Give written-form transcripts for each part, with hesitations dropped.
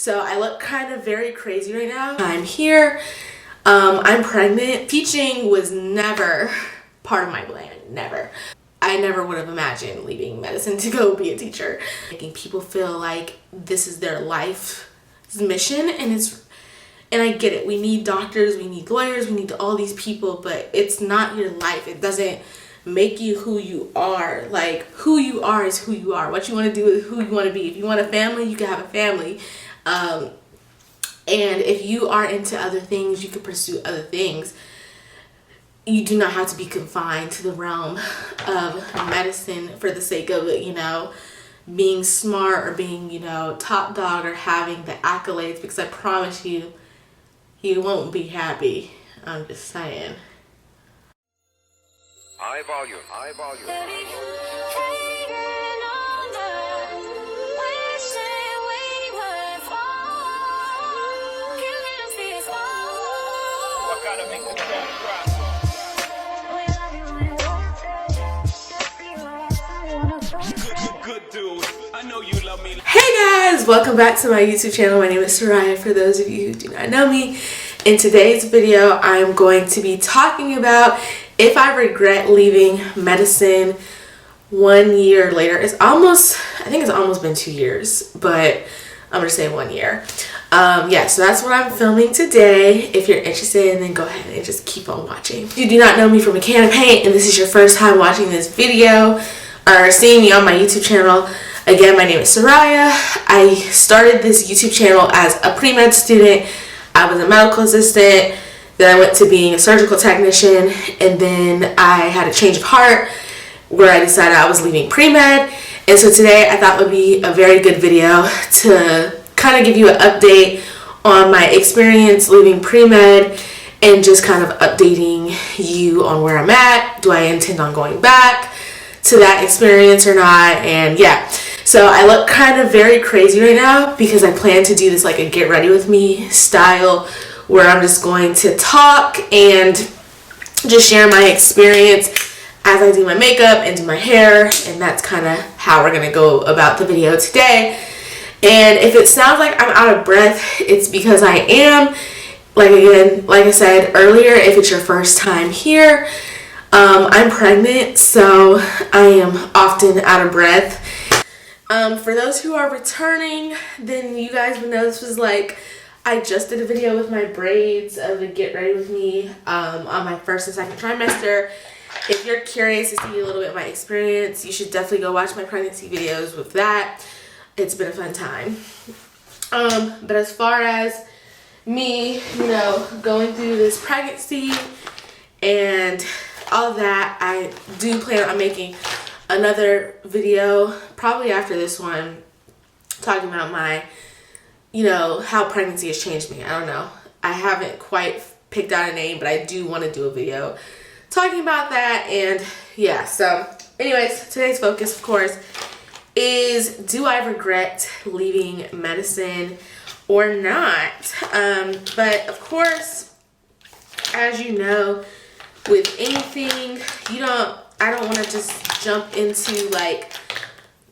So I look kind of very crazy right now. I'm here. I'm pregnant. Teaching was never part of my plan. Never. I never would have imagined leaving medicine to go be a teacher. Making people feel like this is their life's mission, and I get it. We need doctors, we need lawyers, we need all these people, but it's not your life. It doesn't make you who you are. Like, who you are is who you are. What you want to do is who you want to be. If you want a family, you can have a family. And if you are into other things, you can pursue other things. You do not have to be confined to the realm of medicine for the sake of, being smart or being, top dog or having the accolades, because I promise you, you won't be happy. I'm just saying. High volume, high volume. Hey guys, welcome back to my YouTube channel. My name is Seriah, for those of you who do not know me. In today's video, I'm going to be talking about if I regret leaving medicine 1 year later. I think it's almost been 2 years, but I'm gonna say 1 year. So that's what I'm filming today. If you're interested, then go ahead and just keep on watching. If you do not know me from a can of paint and this is your first time watching this video or seeing me on my YouTube channel, again, my name is Seriah. I started this YouTube channel as a pre-med student. I was a medical assistant, then I went to being a surgical technician, and then I had a change of heart where I decided I was leaving pre-med. And so today I thought would be a very good video to kind of give you an update on my experience leaving pre-med and just kind of updating you on where I'm at. Do I intend on going back to that experience or not? And yeah, so I look kind of very crazy right now because I plan to do this like a get ready with me style where I'm just going to talk and just share my experience as I do my makeup and do my hair, and that's kind of how we're gonna go about the video today. And if it sounds like I'm out of breath, it's because I am. Like I said earlier, if it's your first time here, I'm pregnant, so I am often out of breath. For those who are returning, then you guys would know this was like, I just did a video with my braids of a get ready with me on my first and second trimester. If you're curious to see a little bit of my experience, you should definitely go watch my pregnancy videos with that. It's been a fun time. But as far as me, going through this pregnancy and all of that, I do plan on making another video probably after this one talking about my, how pregnancy has changed me. I don't know. I haven't quite picked out a name, but I do want to do a video talking about that. And yeah, so anyways, today's focus, of course, is do I regret leaving medicine or not? But of course, as you know, with anything, I don't want to just jump into like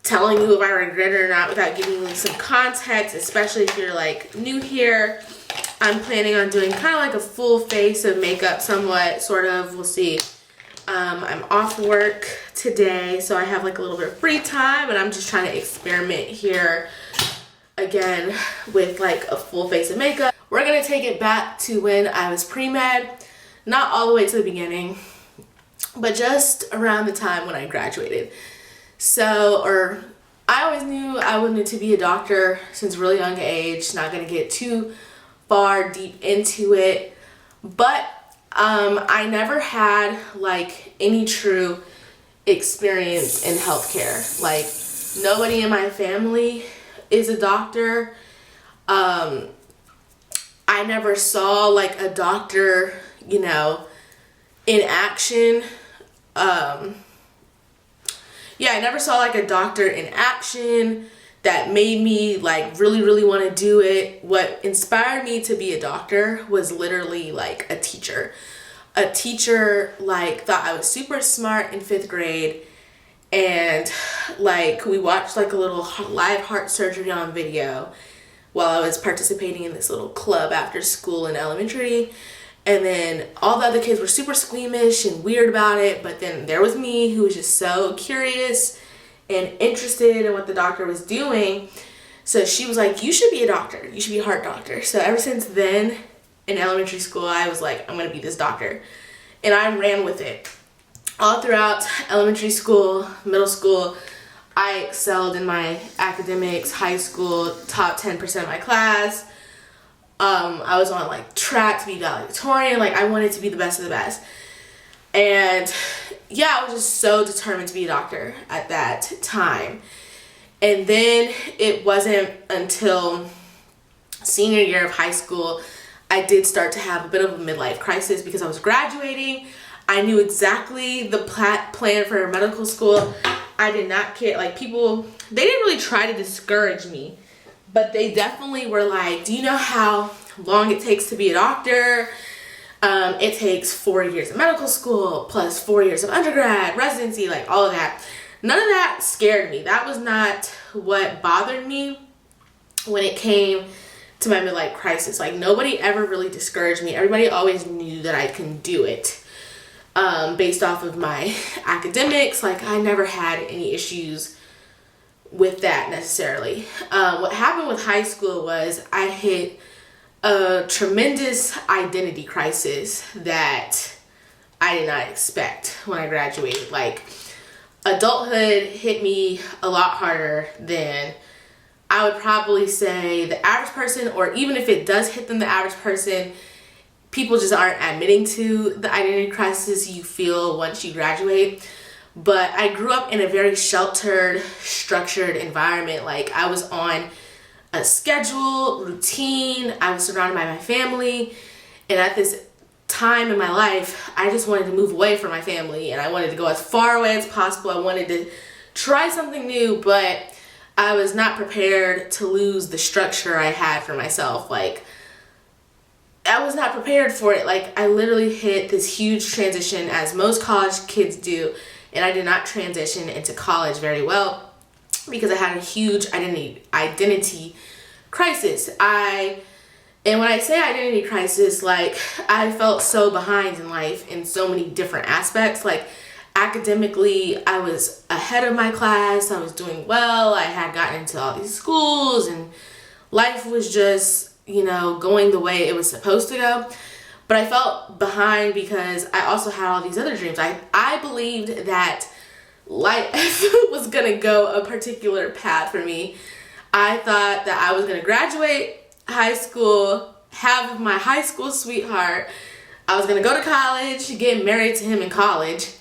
telling you if I regret it or not without giving you some context, especially if you're like new here. I'm planning on doing kind of like a full face of makeup somewhat, sort of, we'll see. I'm off work today, so I have like a little bit of free time, and I'm just trying to experiment here again with like a full face of makeup. We're gonna take it back to when I was pre-med, not all the way to the beginning, but just around the time when I graduated. I always knew I wanted to be a doctor since a really young age. Not gonna get too far deep into it, but I never had like any true experience in healthcare. Like, nobody in my family is a doctor. I never saw like a doctor, in action. I never saw like a doctor in action that made me like really, really want to do it. What inspired me to be a doctor was literally like a teacher. A teacher like thought I was super smart in 5th grade, and like we watched like a little live heart surgery on video while I was participating in this little club after school in elementary. And then all the other kids were super squeamish and weird about it. But then there was me, who was just so curious and interested in what the doctor was doing. So she was like, you should be a doctor. You should be a heart doctor. So ever since then, in elementary school, I was like, I'm going to be this doctor. And I ran with it. All throughout elementary school, middle school, I excelled in my academics. High school, top 10% of my class. I was on like track to be valedictorian. Like, I wanted to be the best of the best. And yeah, I was just so determined to be a doctor at that time. And then it wasn't until senior year of high school I did start to have a bit of a midlife crisis, because I was graduating. I knew exactly the plan for medical school. I did not care. Like, people, they didn't really try to discourage me, but they definitely were like, do you know how long it takes to be a doctor? It takes 4 years of medical school plus 4 years of undergrad, residency, like all of that. None of that scared me. That was not what bothered me when it came to my midlife crisis. Like, nobody ever really discouraged me. Everybody always knew that I can do it. Based off of my academics, like, I never had any issues with that necessarily. What happened with high school was I hit a tremendous identity crisis that I did not expect when I graduated. Like, adulthood hit me a lot harder than I would probably say the average person, or even if it does hit them, the average person, people just aren't admitting to the identity crisis you feel once you graduate. But I grew up in a very sheltered, structured environment. Like, I was on a schedule, routine. I was surrounded by my family. And at this time in my life, I just wanted to move away from my family, and I wanted to go as far away as possible. I wanted to try something new, but I was not prepared to lose the structure I had for myself. Like, I was not prepared for it. Like, I literally hit this huge transition, as most college kids do, and I did not transition into college very well because I had a huge identity crisis. And when I say identity crisis, like, I felt so behind in life in so many different aspects. Like, academically, I was ahead of my class. I was doing well. I had gotten into all these schools, and life was just, going the way it was supposed to go. But I felt behind because I also had all these other dreams. I believed that life was going to go a particular path for me. I thought that I was going to graduate high school, have my high school sweetheart. I was going to go to college, get married to him in college.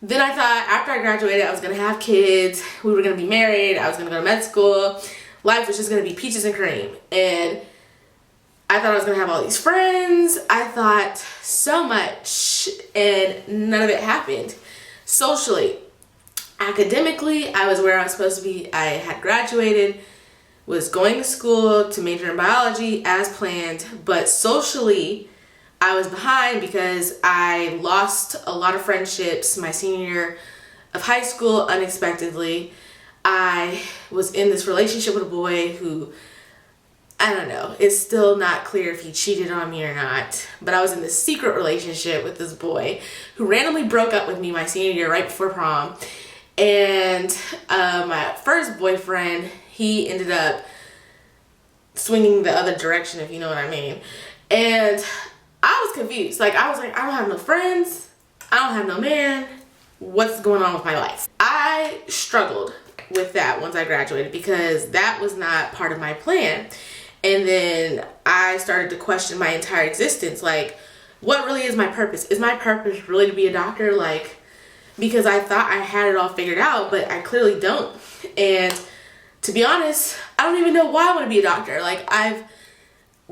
Then I thought after I graduated, I was going to have kids. We were going to be married. I was going to go to med school. Life was just going to be peaches and cream. And I thought I was going to have all these friends. I thought so much, and none of it happened. Socially, academically, I was where I was supposed to be. I had graduated, was going to school to major in biology as planned, but socially, I was behind because I lost a lot of friendships my senior year of high school unexpectedly. I was in this relationship with a boy who, I don't know, it's still not clear if he cheated on me or not, but I was in this secret relationship with this boy who randomly broke up with me my senior year right before prom. And my first boyfriend, he ended up swinging the other direction, if you know what I mean. And I was confused. Like, I was like, I don't have no friends. I don't have no man. What's going on with my life? I struggled with that once I graduated because that was not part of my plan. And then I started to question my entire existence. Like, what really is my purpose? Is my purpose really to be a doctor? Like, because I thought I had it all figured out, but I clearly don't. And to be honest, I don't even know why I want to be a doctor. Like, I've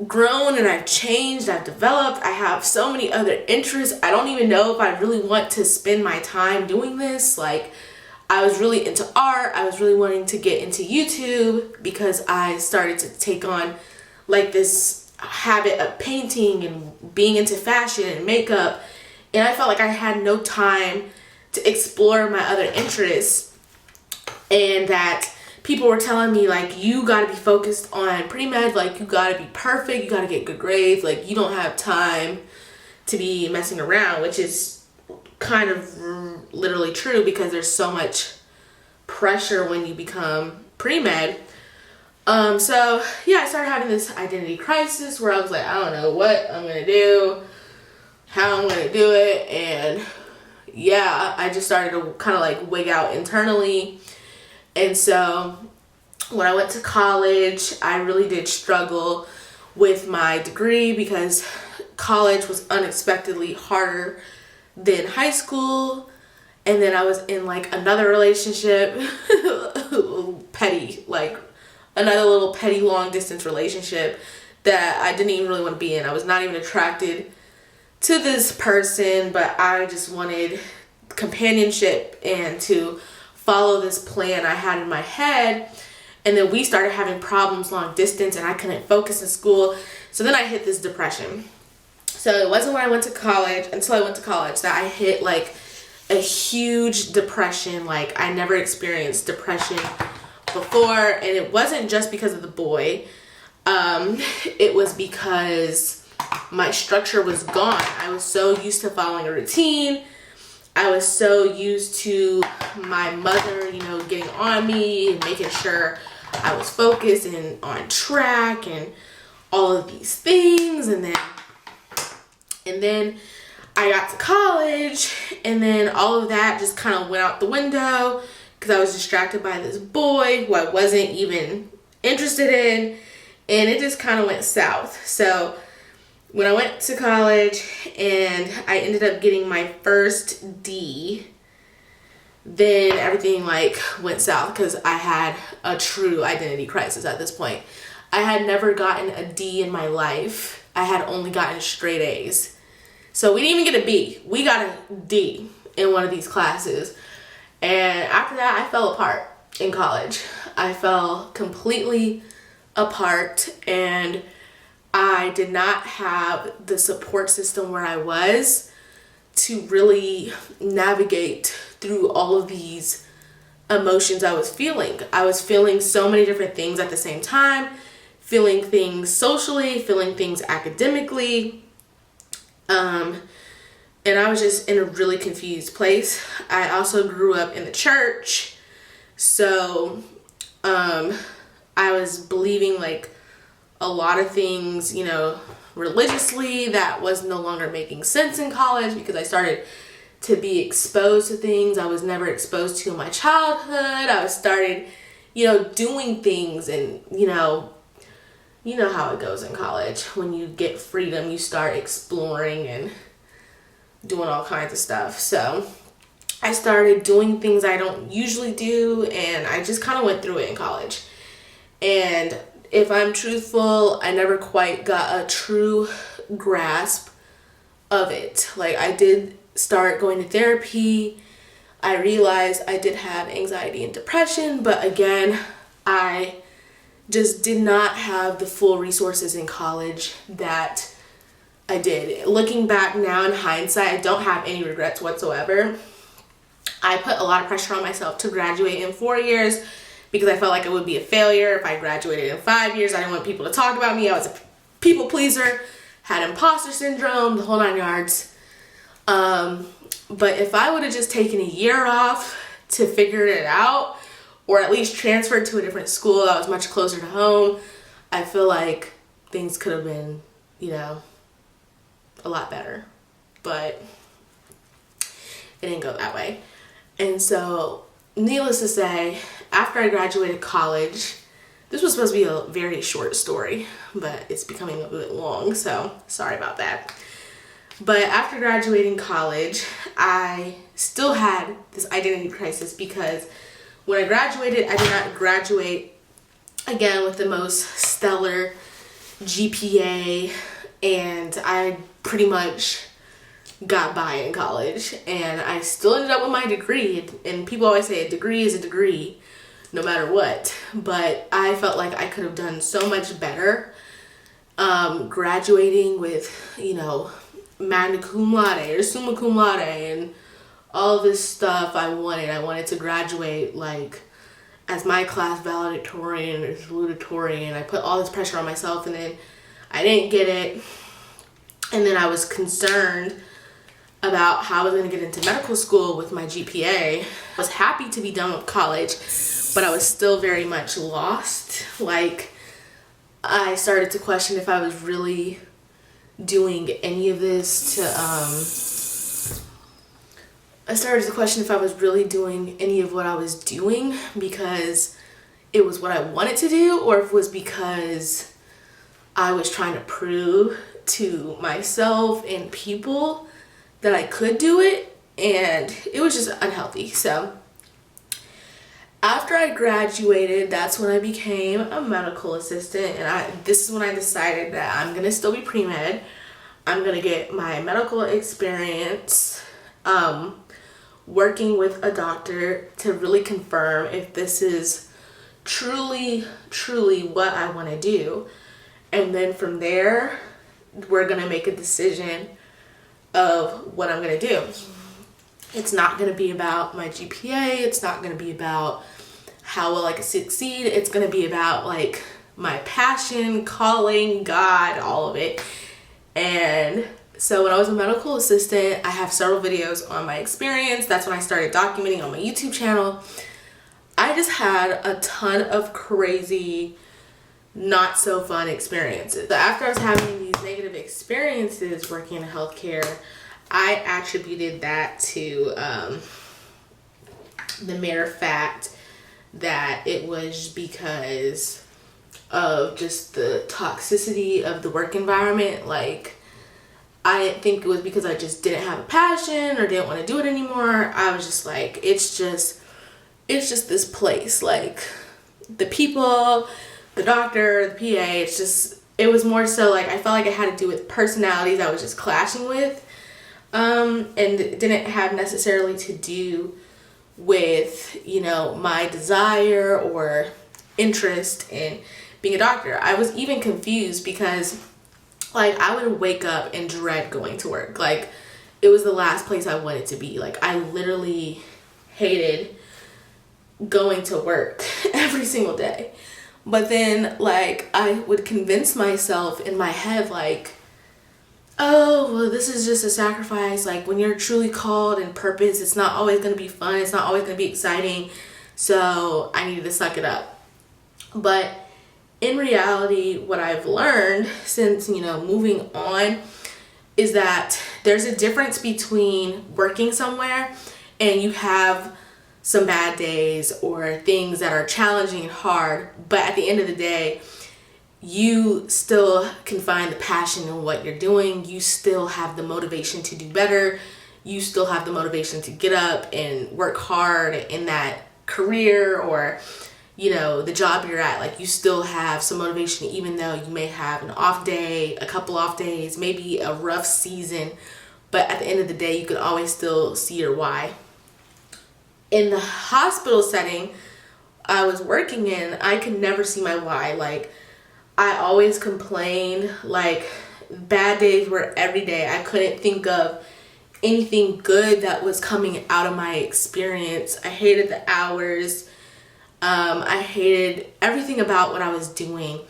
grown and I've changed, I've developed, I have so many other interests. I don't even know if I really want to spend my time doing this. Like, I was really into art. I was really wanting to get into YouTube because I started to take on like this habit of painting and being into fashion and makeup. And I felt like I had no time to explore my other interests, and that people were telling me, like, you got to be focused on pre-med, like, you got to be perfect, you got to get good grades, like, you don't have time to be messing around, which is kind of literally true because there's so much pressure when you become pre-med. So yeah, I started having this identity crisis where I was like, I don't know what I'm gonna do, how I'm gonna do it, and yeah, I just started to kind of like wig out internally. And so when I went to college, I really did struggle with my degree because college was unexpectedly harder than high school. And then I was in like another relationship, petty, like another little petty long distance relationship that I didn't even really want to be in. I was not even attracted to this person, but I just wanted companionship and to follow this plan I had in my head. And then we started having problems long distance and I couldn't focus in school. So then I hit this depression. So it wasn't when I went to college, until I went to college, that I hit like a huge depression. Like, I never experienced depression before, and it wasn't just because of the boy. It was because my structure was gone. I was so used to following a routine. I was so used to my mother, you know, getting on me and making sure I was focused and on track and all of these things. And then I got to college, and then all of that just kind of went out the window because I was distracted by this boy who I wasn't even interested in, and it just kind of went south. So when I went to college and I ended up getting my first D, then everything like went south because I had a true identity crisis at this point. I had never gotten a D in my life. I had only gotten straight A's. So we didn't even get a B. We got a D in one of these classes. And after that, I fell apart in college. I fell completely apart, and I did not have the support system where I was to really navigate through all of these emotions I was feeling. I was feeling so many different things at the same time, feeling things socially, feeling things academically. And I was just in a really confused place. I also grew up in the church, so I was believing like a lot of things, you know, religiously that was no longer making sense in college because I started to be exposed to things I was never exposed to in my childhood. I started, you know, doing things, and you know how it goes in college. When you get freedom, you start exploring and doing all kinds of stuff. So I started doing things I don't usually do, and I just kind of went through it in college. And if I'm truthful, I never quite got a true grasp of it. Like, I did start going to therapy. I realized I did have anxiety and depression, but again, I just did not have the full resources in college that I did. Looking back now in hindsight, I don't have any regrets whatsoever. I put a lot of pressure on myself to graduate in 4 years because I felt like it would be a failure if I graduated in 5 years. I didn't want people to talk about me. I was a people pleaser, had imposter syndrome, the whole 9 yards. But if I would have just taken a year off to figure it out, or at least transferred to a different school that was much closer to home, I feel like things could have been, you know, a lot better. But it didn't go that way. And so, needless to say, after I graduated college, this was supposed to be a very short story, but it's becoming a bit long, so sorry about that. But after graduating college, I still had this identity crisis because when I graduated, I did not graduate again with the most stellar GPA, and I pretty much got by in college, and I still ended up with my degree. And people always say a degree is a degree no matter what, but I felt like I could have done so much better graduating with, you know, magna cum laude or summa cum laude and all this stuff I wanted to graduate like as my class valedictorian or salutatorian. I put all this pressure on myself, and then I didn't get it. And then I was concerned about how I was going to get into medical school with my GPA. I was happy to be done with college, but I was still very much lost. Like, I started to question if I was really doing any of this to, I started to question if I was really doing any of what I was doing because it was what I wanted to do, or if it was because I was trying to prove to myself and people that I could do it, and it was just unhealthy. So after I graduated, that's when I became a medical assistant, and this is when I decided that I'm gonna still be pre-med. I'm gonna get my medical experience working with a doctor to really confirm if this is truly what I want to do. And then from there, we're gonna make a decision of what I'm gonna do. It's not gonna be about my GPA. It's not gonna be about how well I can succeed. It's gonna be about like my passion, calling, God, all of it. And so when I was a medical assistant, I have several videos on my experience. That's when I started documenting on my YouTube channel. I just had a ton of crazy, not so fun experiences. So after I was having these negative experiences working in healthcare, I attributed that to the mere fact that it was because of just the toxicity of the work environment. Like, I didn't think it was because I just didn't have a passion or didn't want to do it anymore. I was just like, it's just this place. Like, the people, the doctor, the PA, it was more so like I felt like it had to do with personalities I was just clashing with. And it didn't have necessarily to do with, you know, my desire or interest in being a doctor. I was even confused because, like, I would wake up and dread going to work. Like, it was the last place I wanted to be. Like, I literally hated going to work every single day. But then, like, I would convince myself in my head, like, oh, well, this is just a sacrifice. Like, when you're truly called and purpose, it's not always going to be fun. It's not always going to be exciting. So I needed to suck it up. But in reality, what I've learned since, you know, moving on is that there's a difference between working somewhere and you have some bad days or things that are challenging and hard, but at the end of the day, you still can find the passion in what you're doing. You still have the motivation to do better. You still have the motivation to get up and work hard in that career or, you know, the job you're at. Like, you still have some motivation even though you may have an off day, a couple off days, maybe a rough season, but at the end of the day, you can always still see your why. In the hospital setting I was working in, I could never see my why. Like, I always complained. Like, bad days were every day. I couldn't think of anything good that was coming out of my experience. I hated the hours. I hated everything about what I was doing.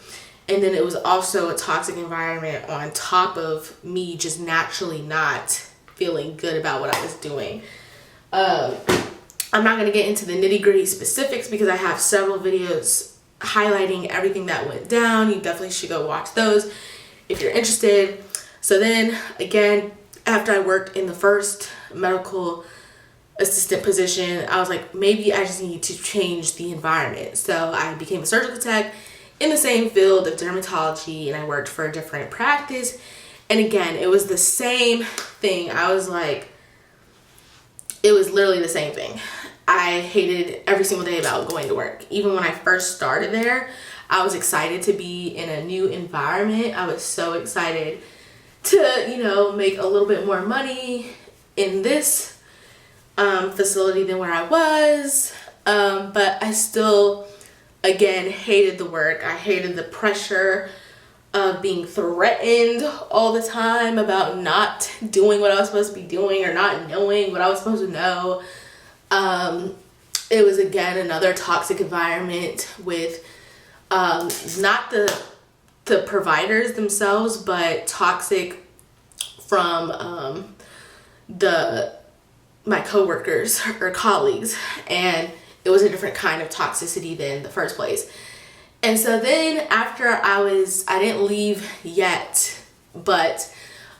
And then it was also a toxic environment on top of me just naturally not feeling good about what I was doing. I'm not going to get into the nitty-gritty specifics because I have several videos highlighting everything that went down. You definitely should go watch those if you're interested. So then, again, after I worked in the first medical assistant position, I was like, maybe I just need to change the environment. So I became a surgical tech in the same field of dermatology, and I worked for a different practice. And again, it was the same thing. I was like, it was literally the same thing. I hated every single day about going to work. Even when I first started there, I was excited to be in a new environment. I was so excited to, you know, make a little bit more money in this facility than where I was. But I still, again, hated the work. I hated the pressure of being threatened all the time about not doing what I was supposed to be doing or not knowing what I was supposed to know. it was again another toxic environment with not the providers themselves, but toxic from my coworkers or colleagues, and it was a different kind of toxicity than the first place. And so then after I didn't leave yet, but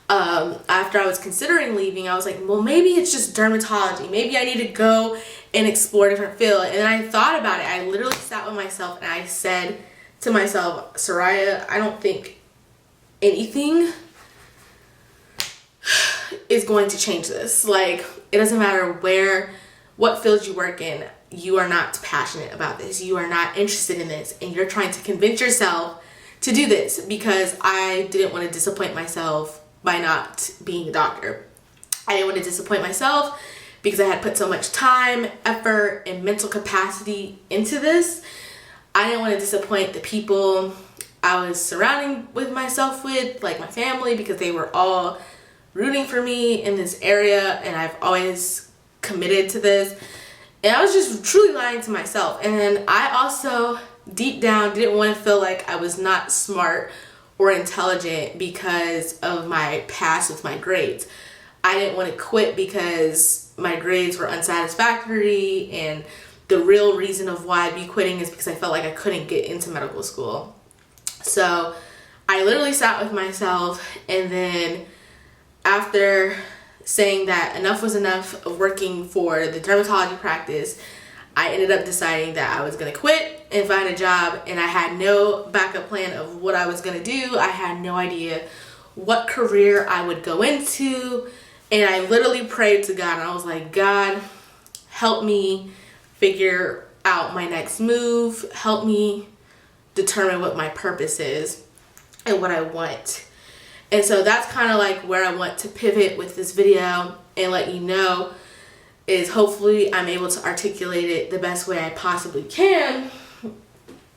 after I was considering leaving, I was like, well, maybe it's just dermatology. Maybe I need to go and explore a different field. And then I thought about it. I literally sat with myself and I said to myself, Soraya, I don't think anything is going to change this. Like, it doesn't matter what field you work in, you are not passionate about this. You are not interested in this. And you're trying to convince yourself to do this because I didn't want to disappoint myself by not being a doctor. I didn't want to disappoint myself because I had put so much time, effort, and mental capacity into this. I didn't want to disappoint the people I was surrounding with myself with, like my family, because they were all rooting for me in this area and I've always committed to this. And I was just truly lying to myself. And then I also deep down didn't want to feel like I was not smart or intelligent because of my past with my grades. I didn't want to quit because my grades were unsatisfactory, and the real reason of why I'd be quitting is because I felt like I couldn't get into medical school. So I literally sat with myself, and then after saying that enough was enough of working for the dermatology practice, I ended up deciding that I was going to quit and find a job, and I had no backup plan of what I was going to do. I had no idea what career I would go into, and I literally prayed to God, and I was like, God, help me figure out my next move. Help me determine what my purpose is and what I want. And so that's kind of like where I want to pivot with this video and let you know is hopefully I'm able to articulate it the best way I possibly can.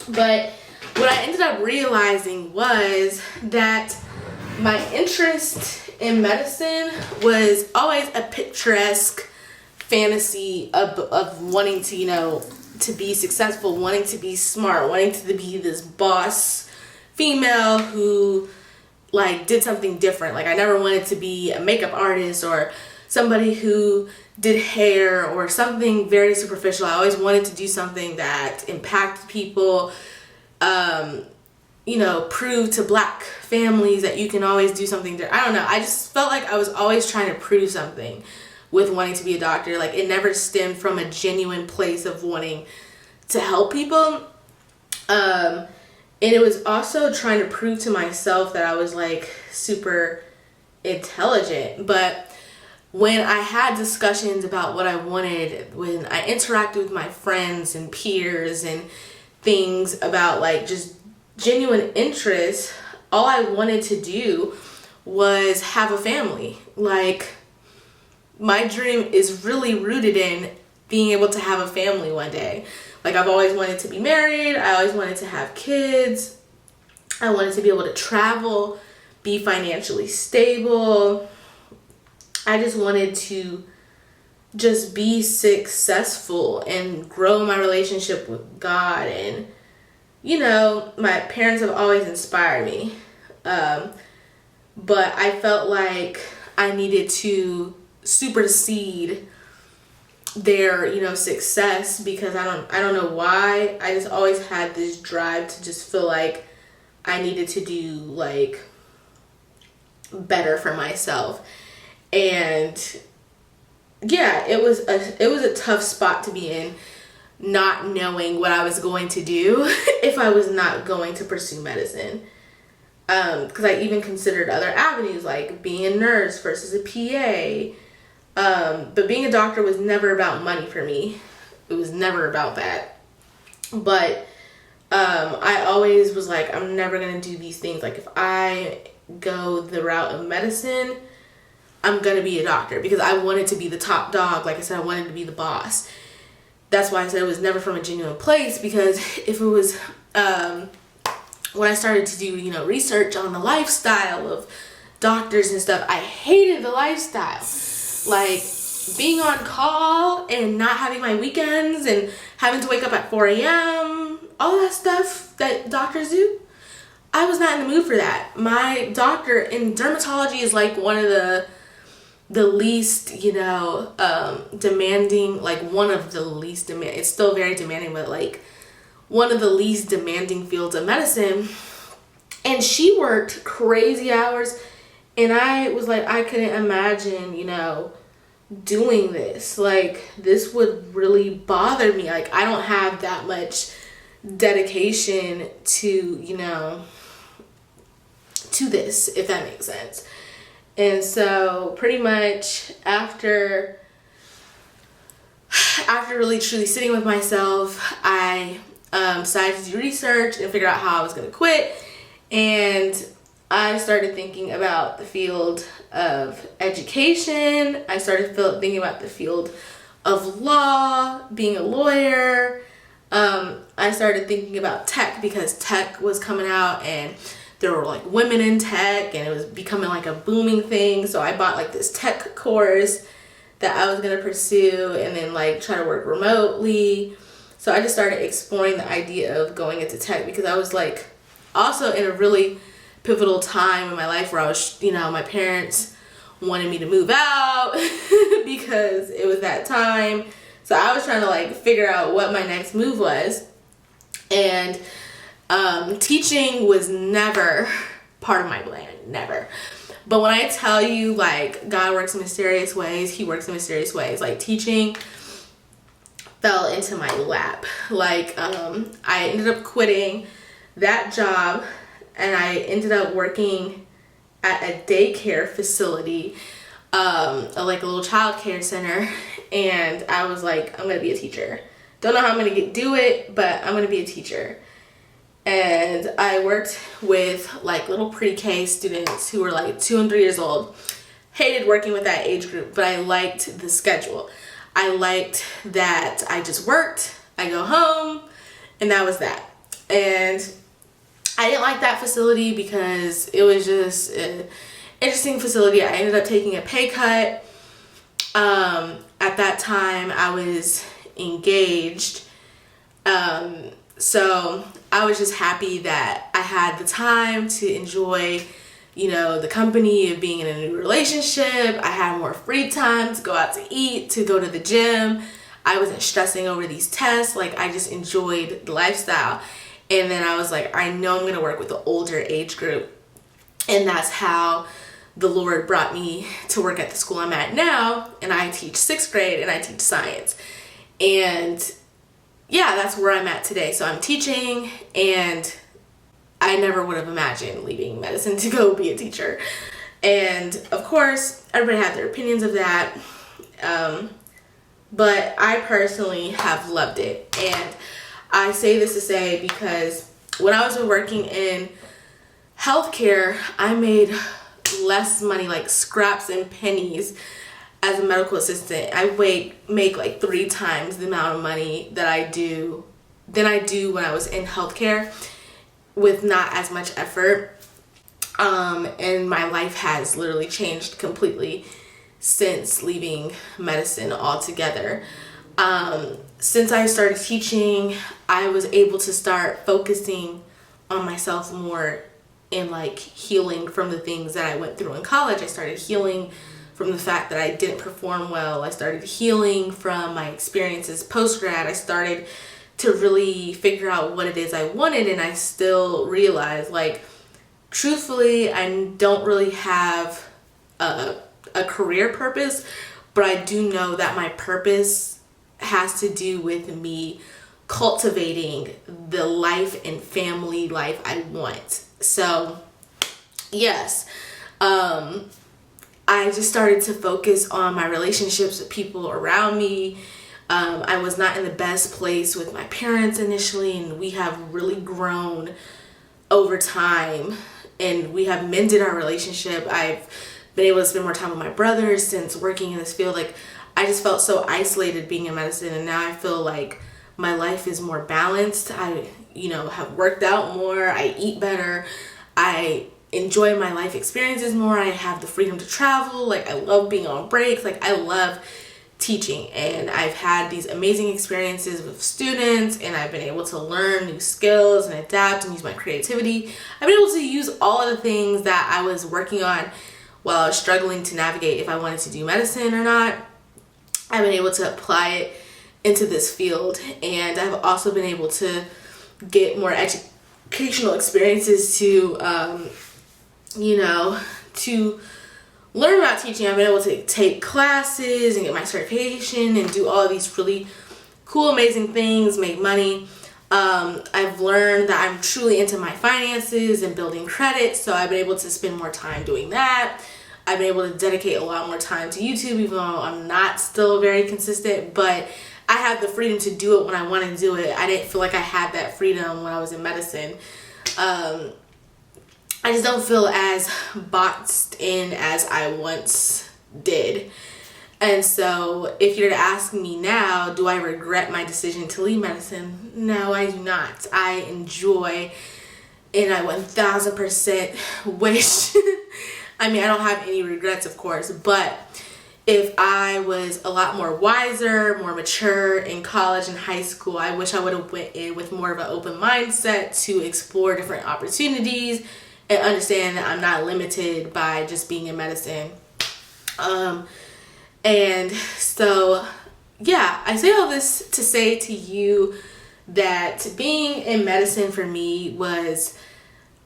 But what I ended up realizing was that my interest in medicine was always a picturesque fantasy of wanting to, to be successful, wanting to be smart, wanting to be this boss female who did something different. Like, I never wanted to be a makeup artist or somebody who did hair or something very superficial. I always wanted to do something that impacted people, prove to Black families that you can always do something different. I don't know. I just felt like I was always trying to prove something with wanting to be a doctor. Like, it never stemmed from a genuine place of wanting to help people. And it was also trying to prove to myself that I was super intelligent. But when I had discussions about what I wanted, when I interacted with my friends and peers and things about just genuine interest, all I wanted to do was have a family. My dream is really rooted in being able to have a family one day. I've always wanted to be married. I always wanted to have kids. I wanted to be able to travel, be financially stable. I just wanted to just be successful and grow my relationship with God. And, my parents have always inspired me. But I felt like I needed to supersede their success because I don't know why. I just always had this drive to just feel like I needed to do better for myself. And yeah, it was a tough spot to be in, not knowing what I was going to do if I was not going to pursue medicine. Because I even considered other avenues like being a nurse versus a PA. But being a doctor was never about money for me. It was never about that. But I always was like, I'm never going to do these things. If I go the route of medicine, I'm going to be a doctor because I wanted to be the top dog. Like I said, I wanted to be the boss. That's why I said it was never from a genuine place, because if it was, when I started to do, research on the lifestyle of doctors and stuff, I hated the lifestyle. being on call and not having my weekends and having to wake up at 4 a.m., all that stuff that doctors do, I was not in the mood for that. My doctor in dermatology is like one of the least, demanding, like one of the least demanding, it's still very demanding, but like one of the least demanding fields of medicine. And she worked crazy hours, and I was like, I couldn't imagine, doing this. Like, this would really bother me. Like, I don't have that much dedication to, to this, if that makes sense. And so pretty much after really truly sitting with myself, I decided to do research and figure out how I was going to quit. And I started thinking about the field of education. I started thinking about the field of law, being a lawyer. I started thinking about tech because tech was coming out and there were like women in tech and it was becoming like a booming thing. So I bought like this tech course that I was going to pursue and then like try to work remotely. So I just started exploring the idea of going into tech because I was like also in a really pivotal time in my life where I was, my parents wanted me to move out because it was that time. So I was trying to like figure out what my next move was. And teaching was never part of my plan, never. But when I tell you, like, God works in mysterious ways, he works in mysterious ways. Like, teaching fell into my lap. Like, I ended up quitting that job and I ended up working at a daycare facility, like a little child care center. And I was like, I'm going to be a teacher. Don't know how I'm going to do it, but I'm going to be a teacher. And I worked with like little pre-K students who were like 2 and 3 years old. Hated working with that age group, but I liked the schedule. I liked that I just worked, I go home, and that was that. And I didn't like that facility because it was just an interesting facility. I ended up taking a pay cut. At that time, I was engaged. So I was just happy that I had the time to enjoy, the company of being in a new relationship. I had more free time to go out to eat, to go to the gym. I wasn't stressing over these tests. Like, I just enjoyed the lifestyle. And then I was like, I know I'm going to work with the older age group. And that's how the Lord brought me to work at the school I'm at now. And I teach 6th grade and I teach science. And yeah, that's where I'm at today. So I'm teaching, and I never would have imagined leaving medicine to go be a teacher. And of course, everybody had their opinions of that. But I personally have loved it. And I say this to say because when I was working in healthcare, I made less money, like scraps and pennies, as a medical assistant. I make like 3 times the amount of money that I do when I was in healthcare with not as much effort. And my life has literally changed completely since leaving medicine altogether. Since I started teaching, I was able to start focusing on myself more and like healing from the things that I went through in college. I started healing from the fact that I didn't perform well. I started healing from my experiences post-grad. I started to really figure out what it is I wanted, and I still realize, like, truthfully, I don't really have a career purpose, but I do know that my purpose has to do with me cultivating the life and family life I want. So, yes, I just started to focus on my relationships with people around me. I was not in the best place with my parents initially, and we have really grown over time, and we have mended our relationship. I've been able to spend more time with my brothers since working in this field. Like, I just felt so isolated being in medicine, and now I feel like my life is more balanced. I, have worked out more. I eat better. I enjoy my life experiences more. I have the freedom to travel. Like, I love being on breaks. Like, I love teaching, and I've had these amazing experiences with students, and I've been able to learn new skills and adapt and use my creativity. I've been able to use all of the things that I was working on while I was struggling to navigate if I wanted to do medicine or not. I've been able to apply it into this field, and I've also been able to get more educational experiences to to learn about teaching. I've been able to take classes and get my certification and do all of these really cool, amazing things, make money. I've learned that I'm truly into my finances and building credit, so I've been able to spend more time doing that. I've been able to dedicate a lot more time to YouTube, even though I'm not still very consistent, but I have the freedom to do it when I want to do it. I didn't feel like I had that freedom when I was in medicine. I just don't feel as boxed in as I once did. And so if you're to ask me now, do I regret my decision to leave medicine? No, I do not. I enjoy, and I 1000% wish, I mean, I don't have any regrets, of course, but if I was a lot more wiser, more mature in college and high school, I wish I would have went in with more of an open mindset to explore different opportunities and understand that I'm not limited by just being in medicine. And so, yeah, I say all this to say to you that being in medicine for me was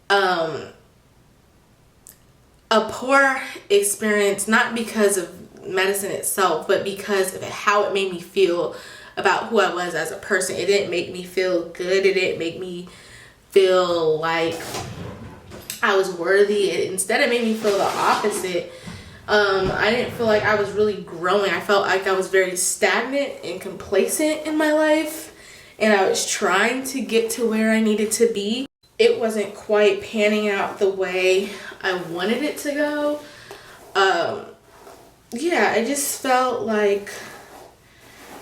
a poor experience, not because of medicine itself, but because of how it made me feel about who I was as a person. It didn't make me feel good. It didn't make me feel like I was worthy. Instead, it made me feel the opposite. I didn't feel like I was really growing. I felt like I was very stagnant and complacent in my life, and I was trying to get to where I needed to be. It wasn't quite panning out the way I wanted it to go. Yeah, I just felt like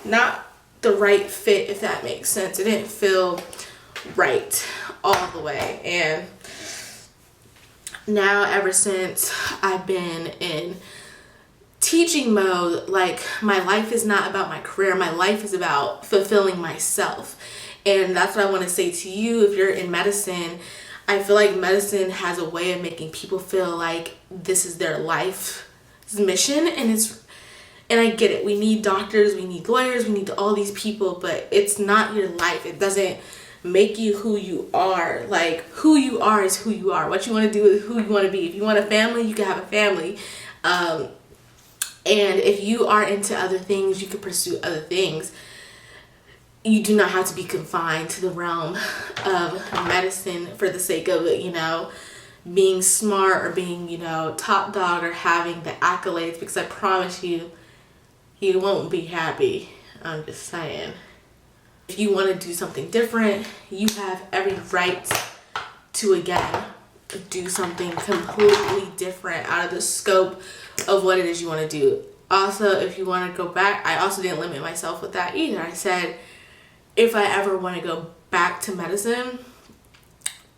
not the right fit, if that makes sense. It didn't feel right all the way. And now, ever since I've been in teaching mode, like, my life is not about my career. My life is about fulfilling myself. And that's what I want to say to you. If you're in medicine, I feel like medicine has a way of making people feel like this is their life's mission, and I get it. We need doctors, we need lawyers, we need all these people, but it's not your life. It doesn't make you who you are. Like, who you are is who you are. What you want to do is who you want to be. If you want a family, you can have a family. And if you are into other things, you can pursue other things. You do not have to be confined to the realm of medicine for the sake of, being smart or being, top dog or having the accolades, because I promise you, you won't be happy. I'm just saying. If you want to do something different, you have every right to, again, do something completely different out of the scope of what it is you want to do. Also, if you want to go back, I also didn't limit myself with that either. I said, if I ever want to go back to medicine,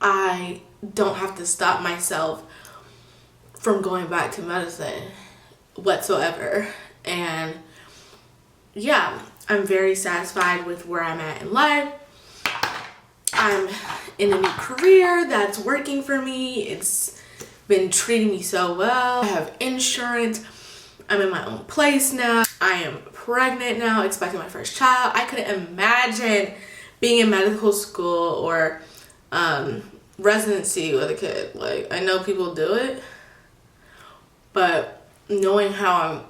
I don't have to stop myself from going back to medicine whatsoever. And yeah, I'm very satisfied with where I'm at in life. I'm in a new career that's working for me. It's been treating me so well. I have insurance. I'm in my own place now. I am pregnant now, expecting my first child. I couldn't imagine being in medical school or residency with a kid. Like, I know people do it, but knowing how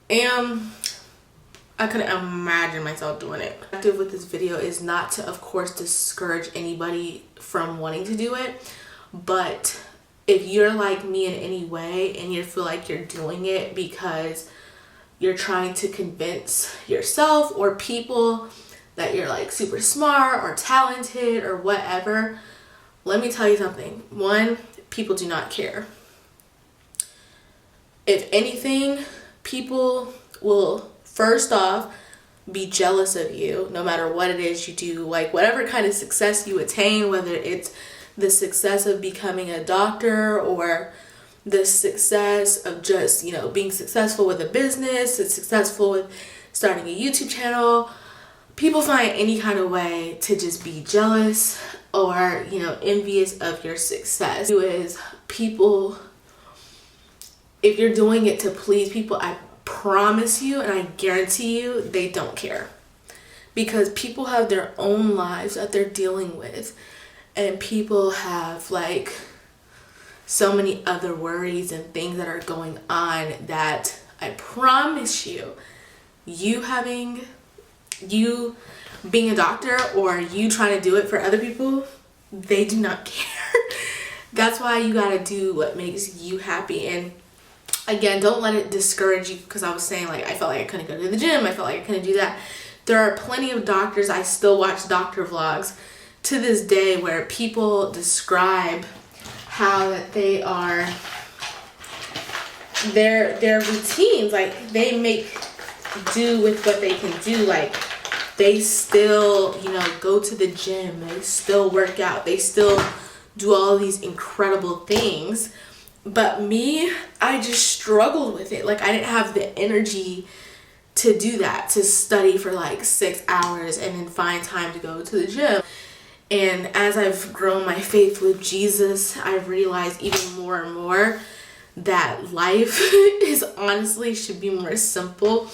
I am, I couldn't imagine myself doing it. The objective with this video is not to, of course, discourage anybody from wanting to do it, but if you're like me in any way and you feel like you're doing it because you're trying to convince yourself or people that you're like super smart or talented or whatever, let me tell you something. One, people do not care. If anything, people will first off be jealous of you no matter what it is you do. Like, whatever kind of success you attain, whether it's the success of becoming a doctor or the success of just, you know, being successful with a business, and successful with starting a YouTube channel, people find any kind of way to just be jealous or, you know, envious of your success. Is people, if you're doing it to please people, I promise you and I guarantee you they don't care, because people have their own lives that they're dealing with, and people have like so many other worries and things that are going on that I promise you, you being a doctor or you trying to do it for other people, they do not care. That's why you gotta do what makes you happy. And again, don't let it discourage you, because I was saying, like, I felt like I couldn't go to the gym, I felt like I couldn't do that. There are plenty of doctors, I still watch doctor vlogs to this day, where people describe how that they are, their routines, like they make do with what they can do. Like they still, you know, go to the gym, they still work out, they still do all these incredible things. But me, I just struggled with it. Like I didn't have the energy to do that, to study for like 6 hours and then find time to go to the gym. And as I've grown my faith with Jesus, I've realized even more and more that life is honestly should be more simple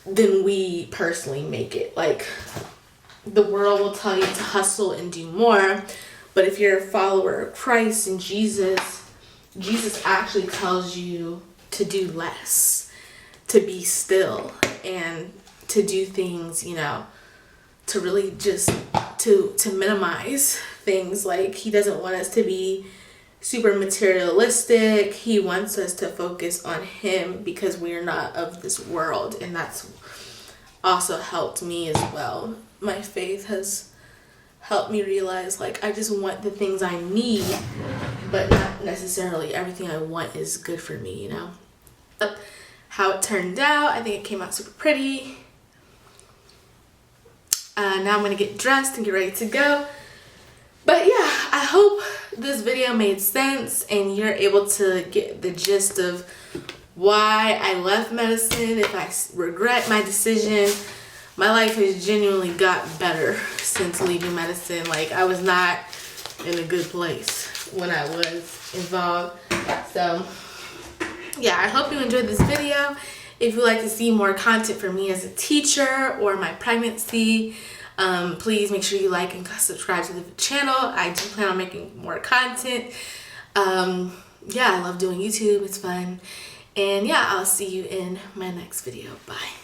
than we personally make it. Like the world will tell you to hustle and do more, but if you're a follower of Christ and Jesus actually tells you to do less, to be still, and to do things, you know, to really just to minimize things. Like he doesn't want us to be super materialistic. He wants us to focus on him, because we are not of this world. And that's also helped me as well. My faith has helped me realize, like, I just want the things I need, but not necessarily everything I want is good for me, you know. But how it turned out, I think it came out super pretty. Now I'm gonna get dressed and get ready to go. But yeah, I hope this video made sense and you're able to get the gist of why I left medicine. If I regret my decision, my life has genuinely got better since leaving medicine. Like I was not in a good place when I was involved. So yeah, I hope you enjoyed this video. If you'd like to see more content from me as a teacher or my pregnancy, please make sure you like and subscribe to the channel. I do plan on making more content. Yeah, I love doing YouTube. It's fun. And yeah, I'll see you in my next video. Bye.